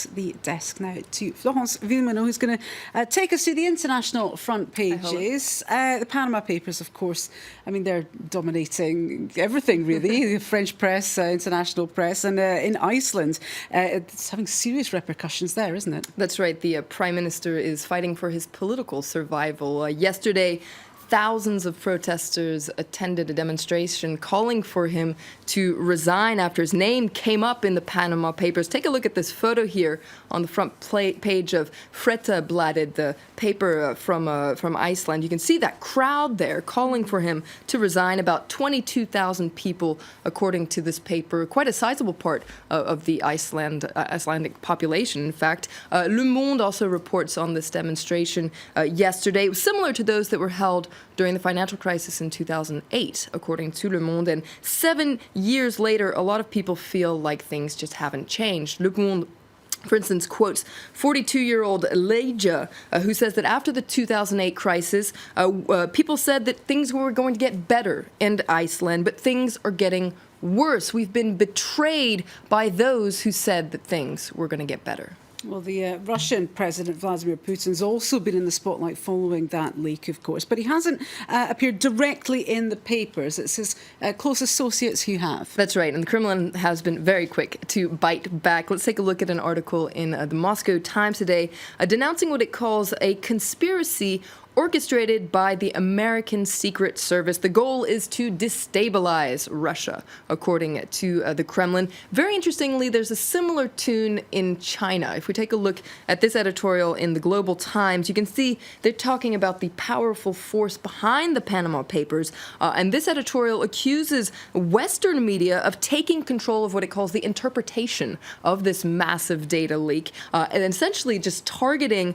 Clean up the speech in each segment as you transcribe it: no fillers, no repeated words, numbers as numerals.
across the desk now to Florence Villeminot, who's going to take us through the international front pages. The Panama Papers, of course, I mean, they're dominating everything, really. The French press, international press, and in Iceland, it's having serious repercussions there, isn't it? That's right. The Prime Minister is fighting for his political survival. Yesterday, thousands of protesters attended a demonstration calling for him to resign after his name came up in the Panama Papers. Take a look at this photo here on the front page of Fréttablaðið, the paper from Iceland. You can see that crowd there calling for him to resign. About 22,000 people, according to this paper. Quite a sizable part of the Icelandic population, in fact. Le Monde also reports on this demonstration yesterday. It was similar to those that were held during the financial crisis in 2008, according to Le Monde. And 7 years later, a lot of people feel like things just haven't changed. Le Monde, for instance, quotes 42-year-old Leija, who says that after the 2008 crisis, people said that things were going to get better in Iceland, but things are getting worse. We've been betrayed by those who said that things were going to get better. Well, the Russian President Vladimir Putin's also been in the spotlight following that leak, of course, but he hasn't appeared directly in the papers. It's his close associates who have. That's right, and the Kremlin has been very quick to bite back. Let's take a look at an article in the Moscow Times today denouncing what it calls a conspiracy orchestrated by the American Secret Service. The goal is to destabilize Russia, according to the Kremlin. Very interestingly, there's a similar tune in China. If we take a look at this editorial in the Global Times, you can see they're talking about the powerful force behind the Panama Papers. And this editorial accuses Western media of taking control of what it calls the interpretation of this massive data leak, and essentially just targeting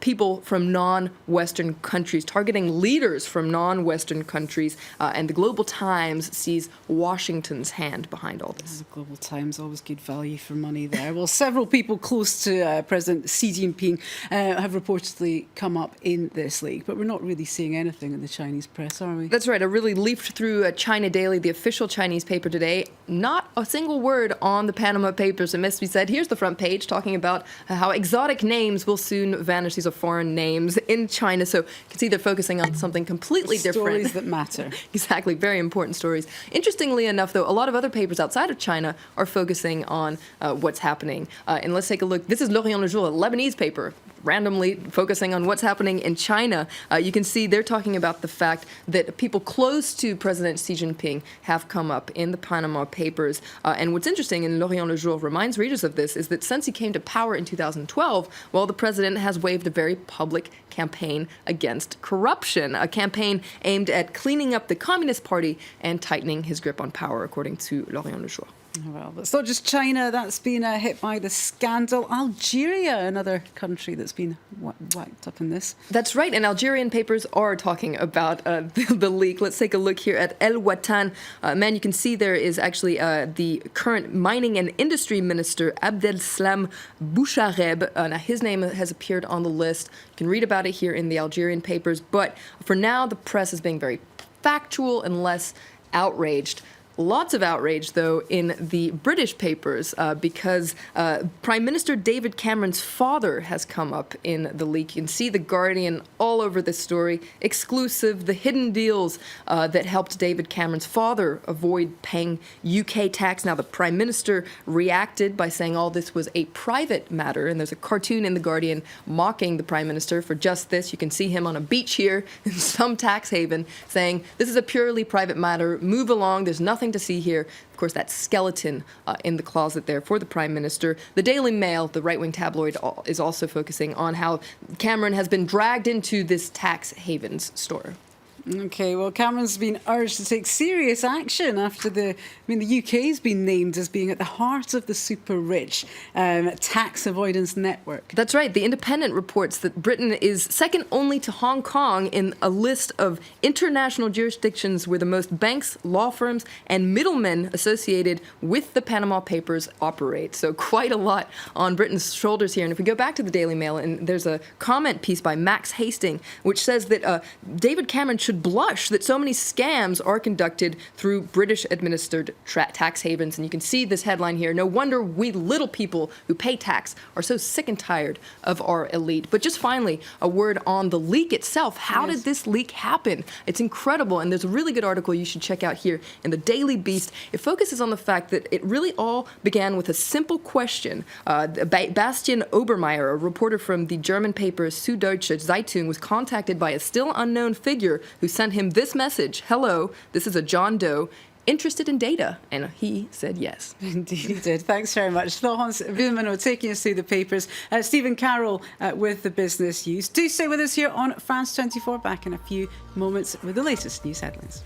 people from non-Western countries, targeting leaders from non-Western countries, and the Global Times sees Washington's hand behind all this. The Global Times, always good value for money there. Well, several people close to President Xi Jinping have reportedly come up in this leak, but we're not really seeing anything in the Chinese press, are we? That's right. I really leafed through China Daily, the official Chinese paper today. Not a single word on the Panama Papers. It must be said. Here's the front page talking about how exotic names will soon vanish. These are foreign names in China, so you can see they're focusing on something completely different. Stories that matter. Exactly, very important stories. Interestingly enough, though, a lot of other papers outside of China are focusing on what's happening. And let's take a look. This is L'Orient Le Jour, a Lebanese paper, randomly focusing on what's happening in China. You can see they're talking about the fact that people close to President Xi Jinping have come up in the Panama Papers. And what's interesting, and L'Orient Le Jour reminds readers of this, is that since he came to power in 2012, well, the president has waved a very public campaign against corruption, a campaign aimed at cleaning up the Communist Party and tightening his grip on power, according to L'Orient Le Jour. Well, it's not just China that's been hit by the scandal. Algeria, another country that's been whacked up in this. That's right, and Algerian papers are talking about the leak. Let's take a look here at El Watan. Man, you can see there is actually the current mining and industry minister, Abdeslam Bouchareb. Now, his name has appeared on the list. You can read about it here in the Algerian papers, but for now, the press is being very factual and less outraged. Lots of outrage, though, in the British papers because Prime Minister David Cameron's father has come up in the leak. You can see The Guardian all over this story. Exclusive, the hidden deals that helped David Cameron's father avoid paying UK tax. Now, the Prime Minister reacted by saying all this was a private matter, and there's a cartoon in The Guardian mocking the Prime Minister for just this. You can see him on a beach here in some tax haven saying, this is a purely private matter, move along, there's nothing to see here. Of course, that skeleton in the closet there for the Prime Minister. The Daily Mail, the right-wing tabloid, is also focusing on how Cameron has been dragged into this tax havens store. Okay, well, Cameron's been urged to take serious action after the UK's been named as being at the heart of the super-rich tax avoidance network. That's right. The Independent reports that Britain is second only to Hong Kong in a list of international jurisdictions where the most banks, law firms, and middlemen associated with the Panama Papers operate. So quite a lot on Britain's shoulders here. And if we go back to the Daily Mail, and there's a comment piece by Max Hastings, which says that David Cameron should should blush that so many scams are conducted through British-administered tax havens. And you can see this headline here. No wonder we little people who pay tax are so sick and tired of our elite. But just finally, a word on the leak itself. How did this leak happen? It's incredible. And there's a really good article you should check out here in the Daily Beast. It focuses on the fact that it really all began with a simple question. Bastian Obermeier, a reporter from the German paper Süddeutsche Zeitung, was contacted by a still unknown figure who sent him this message: "Hello, this is a John Doe. Interested in data?" And he said yes. Indeed he did. Thanks very much. Florence Villeminot taking us through the papers. Stephen Carroll with the business news. Do stay with us here on France 24. Back in a few moments with the latest news headlines.